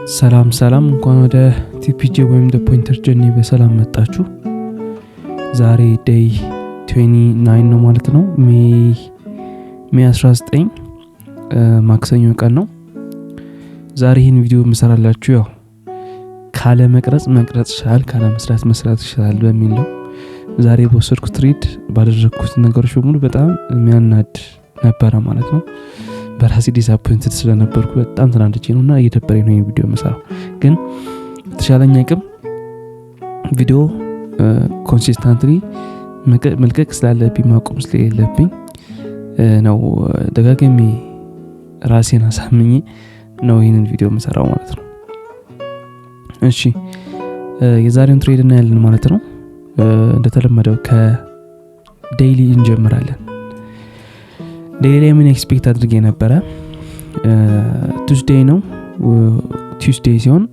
ሰላም እንኳን ወደ ቲፒጂ ወይም ደ ፖይንተር ጀርኒ በሰላም መጣችሁ። ዛሬ ዴይ 29 ነው ማለት ነው። ሜይ 19 ማክሰኞ ቀን ነው። ዛሬ ይህን ቪዲዮ የምሰራላችሁ ያው ካለ መቅረጽ ይችላል፣ ካለ መስራት ይችላል በሚል ነው። ዛሬ በወሰድኩት ሪድ ባደረግኩት ነገሮች በሙሉ በጣም የሚያናድ ነበረ ማለት ነው። በራሴ ዲስአፖይንትድ ስለነበርኩ በጣም ተናድጄ ነውና እየደበረኝ ነው ይሄን ቪዲዮ የምሰራው። ግን ተሻለኝ አቅም ቪዲዮ ኮንሲስተንትሊ መልቀቅ ስላለብኝ ማቆም ስለሌለብኝ ነው ደጋግሜ ራሴን አሳምኜ ነው ይሄንን ቪዲዮ የምሰራው ማለት ነው። እሺ የዛሬውን ትሬድ እናያለን ማለት ነው። እንደተለመደው ከዴይሊ እንጀምራለን። ዴይሊ ምን ኤክስፔክት አድርጌ ነበረ? ቱስዴይ ነው። ቱስዴይ ሲሆን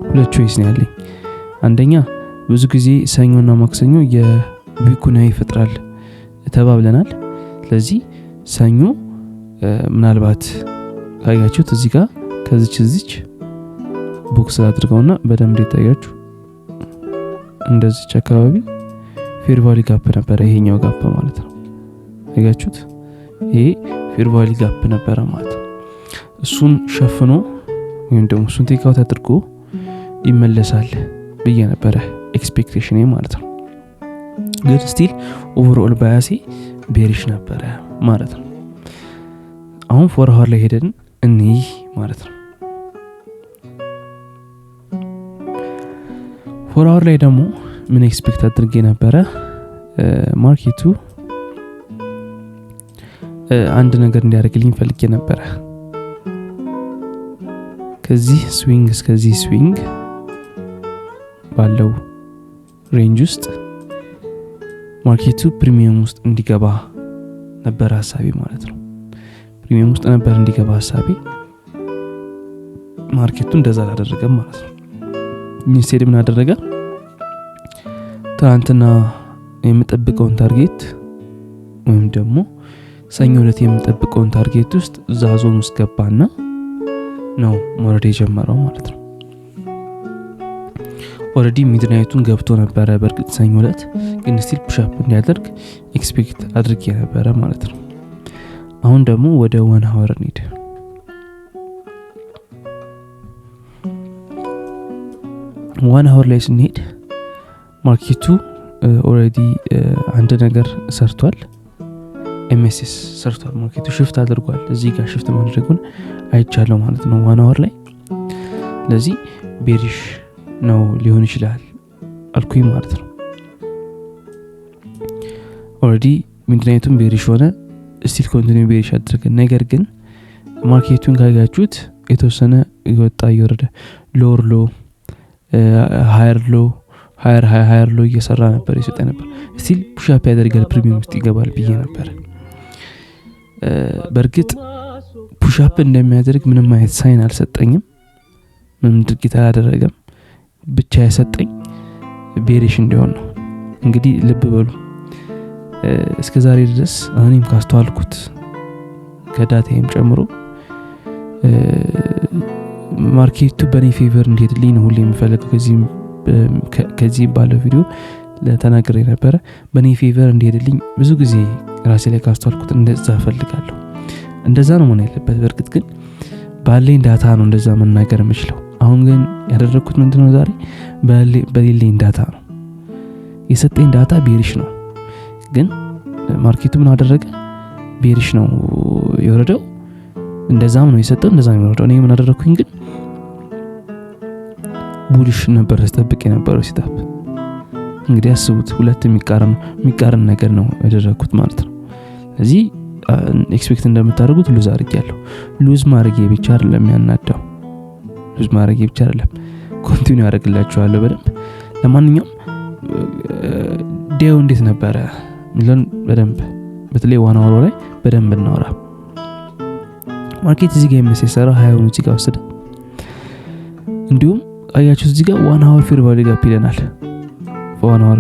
ሁለት ቾይስ ነው ያለኝ። አንደኛ ብዙ ጊዜ ሰኞና ማክሰኞ የዊኩን ይፈጥራል ተባብለናል። ስለዚህ ሰኞ ምናልባት ካያችሁት እዚህ ጋር ከዚች ቦክስ አድርገውና በደንብ ይታያችሁ እንደዚህ አካባቢ ፌር ቫልዩ ጋፕ ነበረ። ይሄኛው ጋፕ ማለት ነው። አያችሁት? ይሄ ፌር ቫልዩ ጋፕ ነበረ ማለት ነው። እሱን ሸፍኖ ወይም ደግሞ እሱን ቴክ አውት አድርጎ ይመለሳል ብዬ ነበረ ኤክስፔክቴሽኔ ማለት ነው። ግን ስቲል ኦቨርኦል ባያሴ ቤሪሽ ነበረ ማለት ነው። አሁን ፎር አወር ላይ ሄደን እንይ ማለት ነው። ፎር አወር ላይ ደግሞ ምን ኤክስፔክት አድርጌ ነበረ? ማርኬቱ አንድ ነገር እንዲያደርግልኝ ፈልጌ ነበረ። ከዚህ ስዊንግ እስከዚህ ስዊንግ ባለው ሬንጅ ውስጥ ማርኬቱ ፕሪሚየም ውስጥ እንዲገባ ነበር ሐሳቤ ማለት ነው። ፕሪሚየም ውስጥ ነበር እንዲገባ ሐሳቤ። ማርኬቱ እንደዛ አላደረገም ማለት ነው። ኢንስቴድ ምን አደረገ? ትናንትና የምጠብቀውን ታርጌት ወይም ደግሞ ሰኞ ዕለት የምጠብቀውን ታርጌት ውስጥ ዛዞን ውስጥ ገባና ነው ሞረድ የጀመረው ማለት ነው። ኦሬዲ ሚድናይቱን ገብቶ ነበረ በርግጥ ሰኞ ዕለት፣ ግን ስቲል ፑሽ አፕ እንዲያደርግ ኤክስፔክት አድርጌ ነበረ ማለት ነው። አሁን ደግሞ ወደ 1 አወር እንሂድ። ዋን አወር ላይ ስንሄድ ማርኬቱ ኦሬዲ አንድ ነገር ሰርቷል። ኤምኤስኤስ ሰርቷል። ማርኬቱ ሽፍት አድርጓል። እዚህ ጋር ሽፍት ማድረጉን አይቻለው ማለት ነው ዋን አወር ላይ። ለዚህ ቤሪሽ ነው ሊሆን ይችላል አልኩኝ ማለት ነው። ኦሬዲ ሚድናይቱን ቤሪሽ ሆነ፣ ስቲል ኮንቲኒው ቤሪሽ አድርገ። ነገር ግን ማርኬቱን ካያችሁት የተወሰነ ይወጣ ይወረደ፣ ሎወር ሎ ሃየር ሎ እየሰራ ነበር፣ ይሰጣ ነበር። ስቲል ፑሽ አፕ ያደርጋል፣ ፕሪሚየም ውስጥ ይገባል ብዬ ነበር። በርግጥ ፑሽ አፕ እንደሚያደርግ ምንም አይነት ሳይን አልሰጠኝም፣ ምንም ድርጊት አላደረገም። ብቻ የሰጠኝ ቤሪሽ እንዲሆን ነው። እንግዲህ ልብ በሉ እስከዛሬ ድረስ እኔም ካስተዋልኩት ከዳታዬም ጨምሮ ማርኬቱ በኔ ፌቨር እንዲሄድልኝ ነው ሁሌ የምፈልገው። ከዚህ ባለው ቪዲዮ ለተናገረ ነበረ። በኔ ፌቨር እንዲሄድልኝ ብዙ ጊዜ ራሴ ላይ ካስተዋልኩት እንደዛ ፈልጋለሁ። እንደዛ ነው መሆን ያለበት። በርግጥ ግን ባለኝ ዳታ ነው እንደዛ መናገር የምችለው። አሁን ግን ያደረኩት ምንድነው? ዛሬ በሌለኝ ዳታ ነው የሰጠኝ። ዳታ ቤሪሽ ነው፣ ግን ማርኬቱ ምን አደረገ? ቤሪሽ ነው የወረደው። እንደዛም ነው የሰጠው፣ እንደዛም ነው የወረደው። እኔ ምን አደረኩኝ ግን ቡሊሽ ነበር ተጠብቅ የነበረው ሲታፕ። እንግዲህ አስቡት፣ ሁለት የሚቃረን ነገር ነው ያደረኩት ማለት ነው። ስለዚህ ኤክስፔክት እንደምታደርጉት ሉዝ አድርጌያለሁ። ሉዝ ማድረጌ ብቻ አይደለም ያናዳው፣ ሉዝ ማድረጌ ብቻ አይደለም ኮንቲኒው ያደርግላችኋለሁ በደንብ። ለማንኛውም ዴው እንዴት ነበረ ሚለን በደንብ በተለይ ዋን አወር ላይ በደንብ እናወራ። ማርኬት እዚህ ጋር የሚሰራ 20 እዚህ ጋር ወሰደ። እንዲሁም አያችሁ እዚህ ጋር 1 አወር ፌር ቫልዩ ጋፕ ይለናል። ዋን አወር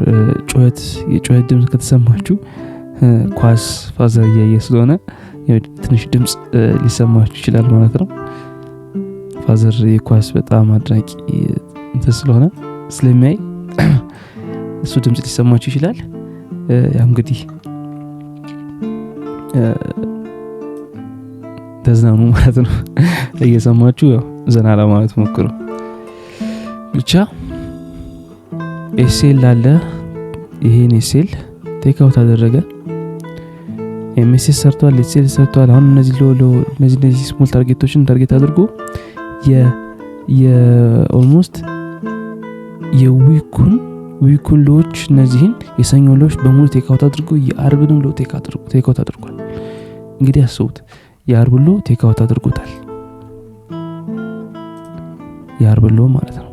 የጩኸት ድምፅ ከተሰማችሁ ኳስ ፋዘር እያየ ስለሆነ ትንሽ ድምፅ ሊሰማችሁ ይችላል ማለት ነው። ፋዘር የኳስ በጣም አድናቂ እንትን ስለሆነ ስለሚያይ እሱ ድምጽ ሊሰማችሁ ይችላል። ያው እንግዲህ ተዝናኑ ማለት ነው። እየሰማችሁ ያው ዘና ለማለት ሞክሩ። ብቻ ኤስኤል አለ። ይሄን ኤስኤል ቴክ አውት አደረገ። ኤምኤስኤስ ሰርቷል፣ ኤስኤል ሰርቷል። አሁን እነዚህ ስሞል ታርጌቶችን ታርጌት አድርጎ የኦልሞስት የዊኩን ሎዎች እነዚህን የሰኞ ሎዎች በሙሉ ቴክ አውት አድርጎ የአርብንም ሎ ቴክ አውት አድርጓል። እንግዲህ አስቡት የአርብ ሎ ቴክ አውት አድርጎታል። የአርብ ሎ ማለት ነው።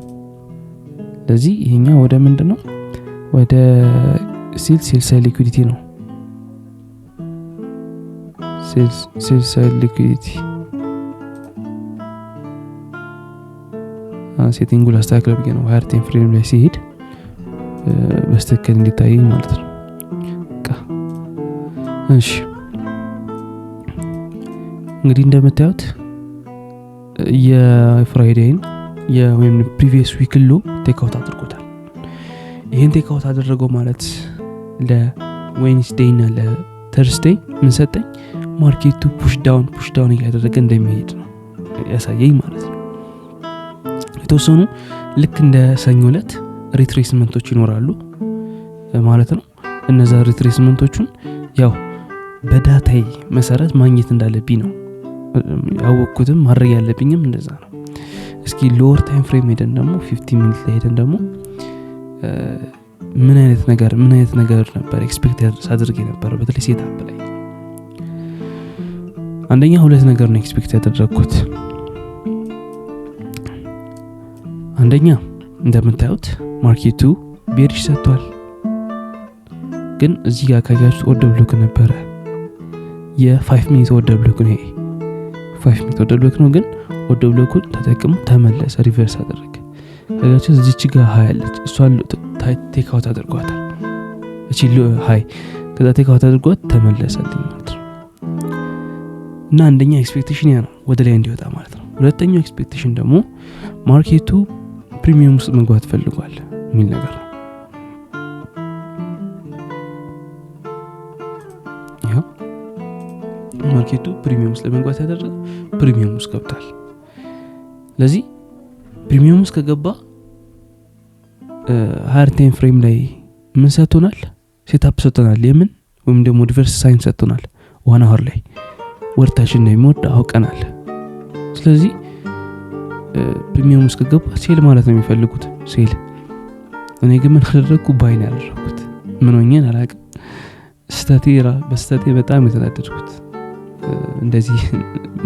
ስለዚህ ይሄኛው ወደ ምንድነው ወደ ሴል ሳይድ ሊኩዊዲቲ ነው። ሴል ሳይድ ሊኩዊዲቲ ሴቲንጉ ላስተካክለው ብዬ ነው። ሃየር ታይም ፍሬም ላይ ሲሄድ በስተከል እንዲታይ ማለት ነው። እሺ እንግዲህ እንደምታዩት የፍራይዴይን ወይም ፕሪቪየስ ዊክ ሎ ቴክ አውት አድርጎታል። ይሄን ቴክ አውት አደረገው ማለት ለዌድነስዴይ እና ለተርስዴይ ምን ሰጠኝ? ማርኬቱ ፑሽ ዳውን እያደረገ እንደሚሄድ ነው ያሳየኝ ማለት ነው። የተወሰኑ ልክ እንደ ሰኞ ዕለት ሪትሬስመንቶች ይኖራሉ ማለት ነው። እነዛ ሪትሬስመንቶቹን ያው በዳታዬ መሰረት ማግኘት እንዳለብኝ ነው ያወቅኩትም ማድረግ ያለብኝም እንደዛ ነው። እስኪ ሎወር ታይም ፍሬም ሄደን ደግሞ 50 ሚኒት ላይ ሄደን ደግሞ ምን አይነት ነገር ነበር ኤክስፔክት አድርጌ ነበር በተለይ ሴትአፕ ላይ። አንደኛ ሁለት ነገር ነው ኤክስፔክት ያደረኩት። አንደኛ እንደምታዩት ማርኬቱ ቤሪሽ ሰጥቷል፣ ግን እዚህ ጋር ካያችሁ ኦርደር ብሎክ ነበረ። የ5 ሚኒት ኦርደር ብሎክ ነው። ይሄ 5 ሚኒት ኦርደር ብሎክ ነው፣ ግን ኦርደር ብሎኩን ተጠቅሞ ተመለሰ፣ ሪቨርስ አደረገ። ካያችሁ እዚች ጋር ሃይ አለች፣ እሷን ቴክ አውት አድርጓታል። እቺ ሃይ ከዛ ቴክ አውት አድርጓት ተመለሰልኝ ማለት ነው። እና አንደኛ ኤክስፔክቴሽን ያ ነው ወደ ላይ እንዲወጣ ማለት ነው። ሁለተኛው ኤክስፔክቴሽን ደግሞ ማርኬቱ ፕሪሚየም ውስጥ መግባት ፈልጓል የሚል ነገር ነው። ያው ማርኬቱ ፕሪሚየም ውስጥ ለመግባት ያደረገ ፕሪሚየም ውስጥ ገብቷል። ለዚህ ፕሪሚየም ውስጥ ከገባ ሃየር ታይም ፍሬም ላይ ምን ሰጥቶናል? ሴትአፕ ሰጥቶናል። የምን ወይም ደግሞ ሪቨርስ ሳይን ሰጥቶናል። 1 አወር ላይ ወርታችን ነው የሚወድ አውቀናል። ስለዚህ ፕሪሚየም ውስጥ ከገባ ሴል ማለት ነው የሚፈልጉት ሴል። እኔ ግን ምን አደረኩ? ባይን ያደረኩት ምን ሆኜን አላውቅም። በስተቴ በጣም የተናደድኩት እንደዚህ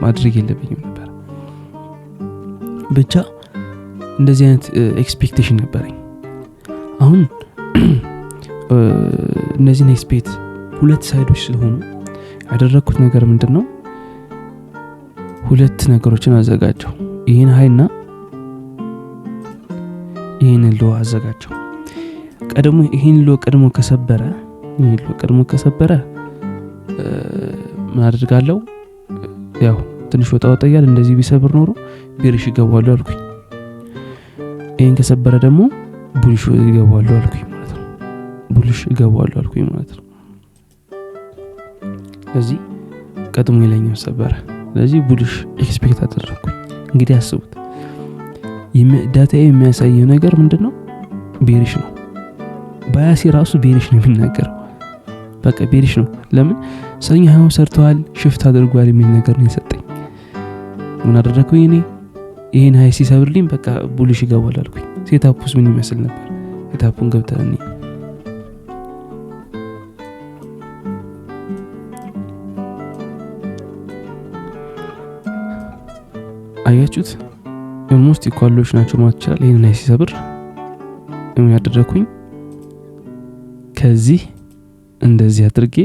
ማድረግ የለብኝም ነበር። ብቻ እንደዚህ አይነት ኤክስፔክቴሽን ነበረኝ። አሁን እነዚህ ኤክስፔክት ሁለት ሳይዶች ስለሆኑ ያደረኩት ነገር ምንድነው? ሁለት ነገሮችን አዘጋጀው። ይሄን ሃይና ይሄን ሎ አዘጋጀው። ይሄን ሎ ቀድሞ ከሰበረ ምን አድርጋለሁ? ያው ትንሽ ወጣ ያለ እንደዚህ ቢሰብር ኖሮ ቤሪሽ ይገባሉ አልኩኝ። ይሄን ከሰበረ ደግሞ ቡሊሽ ይገባሉ አልኩኝ ማለት ነው። ስለዚህ ቀድሞ ይለኛው ሰበረ። ስለዚህ ቡሊሽ ኤክስፔክት አደረኩኝ። እንግዲህ አስቡት ዳታዬ የሚያሳየው ነገር ምንድነው? ቤሪሽ ነው። ባያሲ ራሱ ቤሪሽ ነው የሚናገረው። በቃ ቤሪሽ ነው። ለምን ሰኞ ሃው ሰርተዋል ሽፍት አድርጓል የሚል ነገር ነው የሰጠኝ። ምን አደረኩኝ እኔ? ይሄን ሃይ ሲሰብርልኝ በቃ ቡሊሽ ይገባል አልኩኝ። ሴትአፑስ ምን ይመስል ነበር? ሴትአፑን ገብተን አያችሁት? ኦልሞስት ኢኳሎች ናቸው ማለት ይችላል። ይሄን ሃይ ሲሰብር ምን ያደረኩኝ? ከዚህ እንደዚህ አድርጌ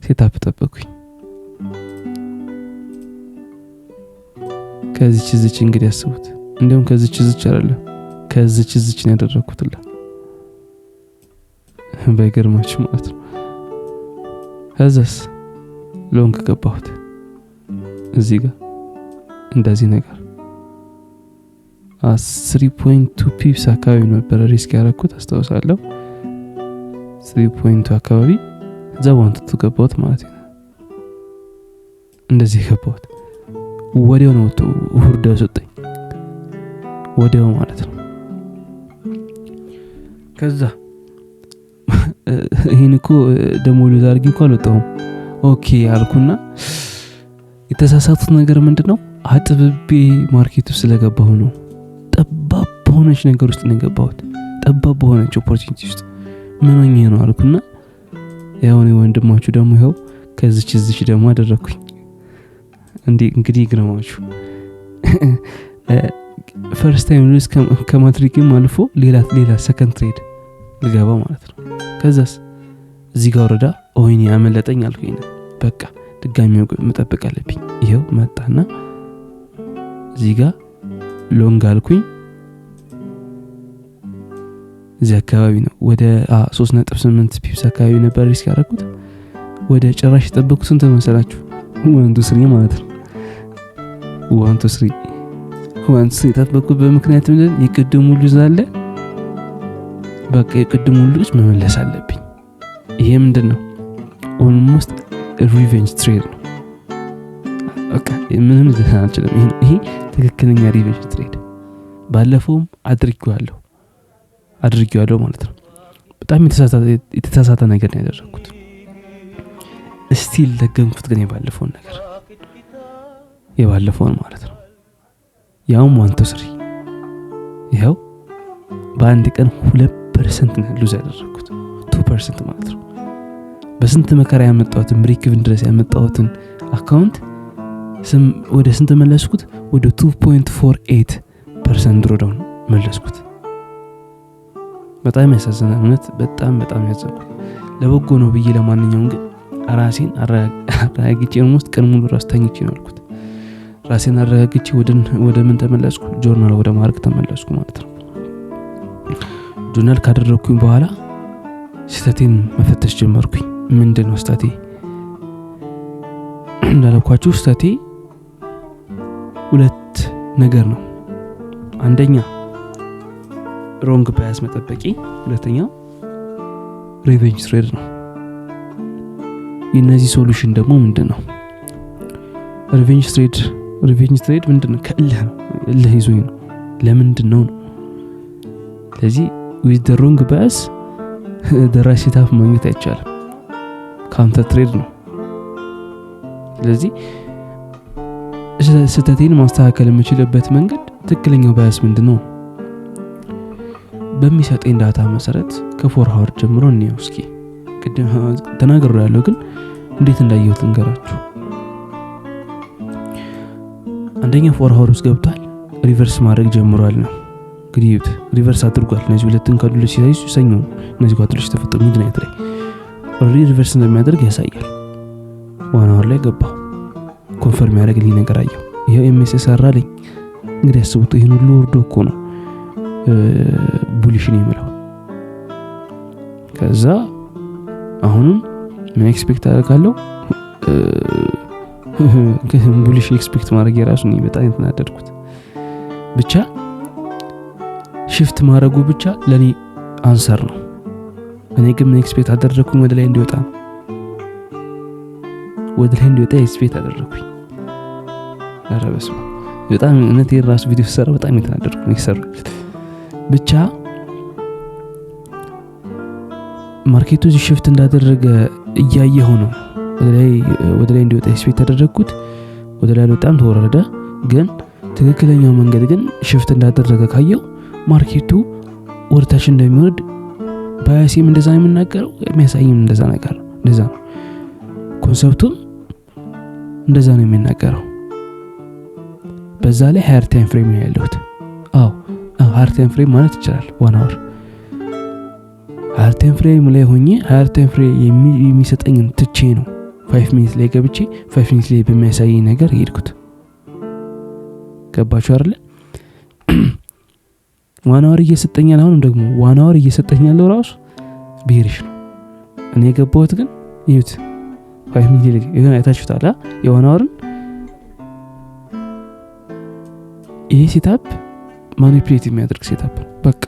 ሴትአፕ ጠበቅኩኝ። ከዚች እንግዲህ አስቡት። እንደውም ከዚች አይደለም ከዚች ነው ያደረኩትላ። በግርማችሁ ማለት ነው። ከዛስ ሎንግ ገባሁት እዚህ ጋር እንደዚህ ነገር 3.2 ፒፕስ አካባቢ ነበር ሪስክ ያደረኩት አስታውሳለሁ። 3.2 አካባቢ እዛ ዋንቱ ገባሁት ማለት ነው። እንደዚህ ገባሁት ወዲያው ነው ውርደው ሰጠኝ ወዲያው ማለት ነው። ከዛ ይሄን እኮ ደሞ ልዛርጊ እኮ አልወጣሁም። ኦኬ አልኩና የተሳሳቱት ነገር ምንድነው አጥብቤ ማርኬቱ ስለገባሁ ነው። ጠባብ በሆነች ነገር ውስጥ ነው የገባሁት። ጠባብ በሆነች ኦፖርቹኒቲ ውስጥ ምን ሆኜ ነው አልኩና ያው ነው ወንድማችሁ ደግሞ ይኸው ከዚች ደግሞ አደረኩኝ። እንግዲህ ግረማችሁ ፈርስት ታይም ሪስክ ከማትሪክም አልፎ ሌላ ሰከንድ ትሬድ ልገባ ማለት ነው። ከዛስ እዚህ ጋር ወረዳ ኦይኒ ያመለጠኝ አልኩኝ። በቃ ድጋሚ መጠበቅ አለብኝ። ይሄው መጣና እዚህ ጋር ሎንግ አልኩኝ። እዚህ አካባቢ ነው ወደ 3.8 ፒፕስ አካባቢ ነበር ሪስክ ያደረኩት። ወደ ጭራሽ ተጠበቁት እንትን መሰላችሁ 1-3 ማለት ነው። 1-3 ተጠበቁት በምክንያት ምንድነው የቅድሙ ልጅ አለ። በቃ የቅድሙ ልጅ መመለስ አለብኝ። ይሄ ምንድነው ኦልሞስት ሪቬንጅ ትሬድ ነው። በቃ ምንም ልትሰራ አልችልም። ይሄ ትክክለኛ ሪቬንጅ ትሬድ ባለፈውም አድርጌዋለሁ ማለት ነው። በጣም የተሳሳተ ነገር ነው ያደረኩት። ስቲል ደገምኩት ግን የባለፈውን ማለት ነው። ያውም 1-3 ይሄው በአንድ ቀን 2% ነው ሉዝ ያደረኩት። 2% ማለት ነው። በስንት መከራ ያመጣሁትን ብሬክ ኢቭን ድረስ ያመጣሁትን አካውንት ወደ ስንት መለስኩት? ወደ 2.48% ድሮዳውን መለስኩት። በጣም ያሳዝናል። እውነት በጣም ያዘንኩት ለበጎ ነው ብዬ ለማንኛውም ግን ራሴን አረጋግጬ ውስጥ ቀን ሙሉ ራስ ተኝቼ ነው አልኩት። ራሴን አረጋግጬ ወደ ምን ተመለስኩ? ጆርናል ወደ ማድረግ ተመለስኩ ማለት ነው። ጆርናል ካደረኩኝ በኋላ ስህተቴን መፈተሽ ጀመርኩኝ። ምንድነው ስህተቴ? እንዳልኳችሁ ስህተቴ ሁለት ነገር ነው። አንደኛ ሮንግ ባያስ መጠበቂ፣ ሁለተኛ ሪቬንጅ ትሬድ ነው። የነዚህ ሶሉሽን ደግሞ ምንድነው? ሪቬንጅ ትሬድ ምንድነው? ከእልህ ነው። እልህ ይዞኝ ነው። ለምንድነው ነው? ስለዚህ with the wrong bias the right setup ማግኘት አይቻልም። ካውንተር ትሬድ ነው። ስለዚህ ስህተቴን ማስተካከል የምችልበት መንገድ ትክክለኛው ባያስ ምንድነው? በሚሰጠኝ ዳታ መሰረት ከፎር ሃወር ጀምሮ ነው እስኪ ቅድም ተናግሬያለሁ፣ ግን እንዴት እንዳየሁት እንገራችሁ። አንደኛ ፎር ሃወር ውስጥ ገብቷል፣ ሪቨርስ ማድረግ ጀምሯል ነው እንግዲህ ሪቨርስ አድርጓል። እነዚህ ሁለቱን ካዱለ ሲያይሱ ሰኞ እነዚህ ኳትሎች ተፈጠሩ ሚድናይት ላይ ኦልሬዲ ሪቨርስ እንደሚያደርግ ያሳያል። ዋን ሃወር ላይ ገባ ኮንፈርም ያደርግልኝ ነገር አየሁ። ይሄው ኤምኤስኤስ አራለኝ። እንግዲህ አስቡት ይሄን ሁሉ ወርዶ እኮ ነው ቡሊሽ ነው የሚለው። ከዛ አሁንም ምን ኤክስፔክት አደርጋለሁ? ቡሊሽ ኤክስፔክት ማድረግ የራሱ ነው በጣም የተናደድኩት። ብቻ ሽፍት ማድረጉ ብቻ ለኔ አንሰር ነው። እኔ ግን ምን ኤክስፔክት አደረኩኝ? ወደ ላይ እንዲወጣ ኤክስፔክት አደረኩኝ። ኧረ በስመ አብ በጣም እነቴ ራሱ ቪዲዮ ሰራ በጣም የተናደድኩ ነው ይሰራል። ብቻ ማርኬቱ ሽፍት እንዳደረገ እያየሁ ነው ወደ ላይ እንዲወጣ ኤክስፔክት አደረኩት። ወደ ላይ በጣም ተወረደ። ግን ትክክለኛው መንገድ ግን ሽፍት እንዳደረገ ካየው ማርኬቱ ወርታች እንደሚወርድ ባያሲም እንደዛ ነው የምናገረው፣ የሚያሳይም እንደዛ ነገር ነው። እንደዛ ነው ኮንሰፕቱም እንደዛ ነው የሚናገረው። በዛ ላይ ሃየር ታይም ፍሬም ነው ያለሁት። ሃየር ታይም ፍሬም ማለት ይችላል 1 አወር ሃየር ታይም ፍሬም ላይ ሆኜ ሃየር ታይም ፍሬም የሚሰጠኝን ትቼ ነው 5 ሚኒት ላይ ገብቼ 5 ሚኒት ላይ በሚያሳይ ነገር ሄድኩት። ገባችሁ አይደል? 1 አወር እየሰጠኛል። አሁን ደግሞ 1 አወር እየሰጠኛል ራሱ ቢሪሽ ነው። እኔ የገባሁት ግን ይሁት 5 ሚኒት ላይ ይሄን አይታችሁታል። የ1 አወርን ይሄ ሴታፕ ማኒፑሌት የሚያደርግ ሴታፕ ነው በቃ።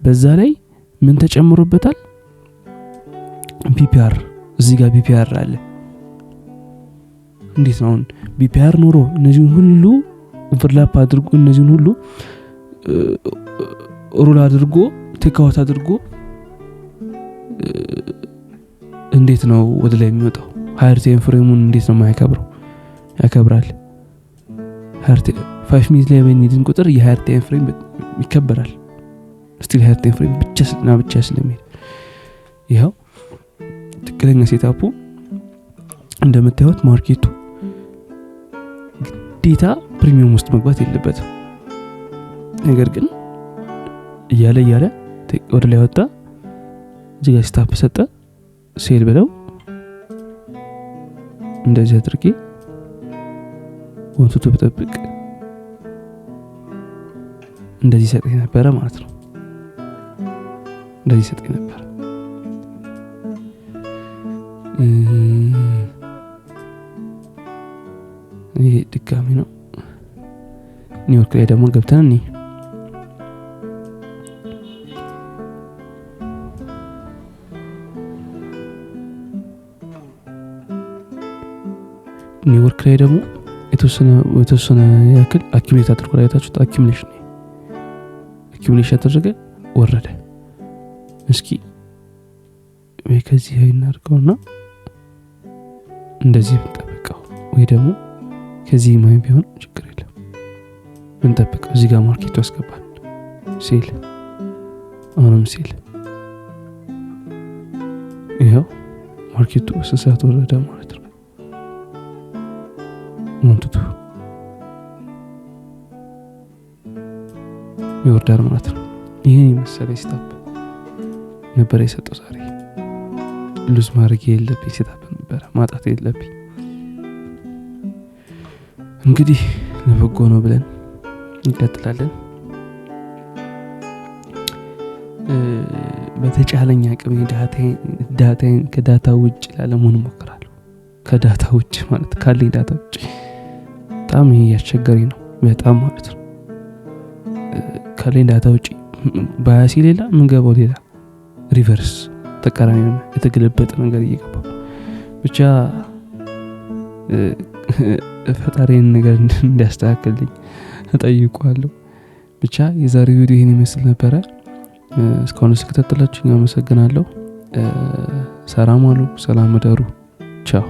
በዛ ላይ ምን ተጨምሮበታል? ቢፒአር እዚህ ጋር ቢፒአር አለ። እንዴት ነው ቢፒአር ኖሮ እነዚህን ሁሉ ኦቨርላፕ አድርጎ እነዚህን ሁሉ ሮል አድርጎ ቴካውት አድርጎ እንዴት ነው ወደ ላይ የሚወጣው? ሃየር ታይም ፍሬሙን እንዴት ነው የማያከብረው? ያከብራል። 5 ሚኒት ላይ በእንዲን ቁጥር የሃየር ታይም ፍሬም ይከበራል። ስቲል ሃየር ታይም ፍሬም ብቻ ስለሚሄድ ይሄው ትክክለኛ ሴታፑ እንደምታዩት ማርኬቱ ግዴታ ፕሪሚየም ውስጥ መግባት የለበትም። ነገር ግን እያለ ወደ ላይ ወጣ። እዚህ ጋር ስታፕ ሰጠ። ሴል ብለው እንደዚህ አድርጌ ወንቱቱ በጠብቅ እንደዚህ ሰጠኝ ነበር ማለት ነው። እንደዚህ ሰጠኝ ነበር። ይሄ ድጋሚ ነው። ኒውዮርክ ላይ ደግሞ ገብተን እኔ ኒውዮርክ ላይ ደግሞ የተወሰነ ያክል አኪሙሌት አድርጎ አይታችሁት አኪሙሌሽን አደረገ ወረደ። እስኪ ወይ ከዚህ እናድርገውና እንደዚህ እንጠብቀው፣ ወይ ደግሞ ከዚህ ማይም ቢሆን ችግር የለም እንጠብቀው። እዚህ ጋር ማርኬቱ ያስገባል። ሴል አሁንም ሴል። ይሄው ማርኬቱ በስሳት ወረደ ማለት ነው። ወንቱቱ ይወርዳል ማለት ነው። ይሄን የመሰለ ስታፕ ነበር የሰጠው ዛሬ። ሉዝ ማድረግ የለብኝ ስታፕ ነበር ማጣት የለብኝ። እንግዲህ ለበጎ ነው ብለን እንቀጥላለን። በተቻለኝ አቅም ዳታዬን ከዳታ ውጭ ላለመሆን እሞክራለሁ። ከዳታ ውጭ ማለት ካለኝ ዳታ ውጭ በጣም ያስቸገረኝ ነው በጣም ማለት ነው። ካለኝ ዳታ ውጭ ባያሲ ሌላ ምንገባው ሌላ ሪቨርስ ተቃራኒ ነው የተገለበጠ ነገር እየገባው ብቻ ፈጣሪን ነገር እንዲያስተካክልልኝ እጠይቀዋለሁ። ብቻ የዛሬው ቪዲዮ ይሄን ይመስል ነበር። እስካሁን ስለተከታተላችሁኝ አመሰግናለሁ። ሰላም ዋሉ፣ ሰላም እደሩ። ቻው።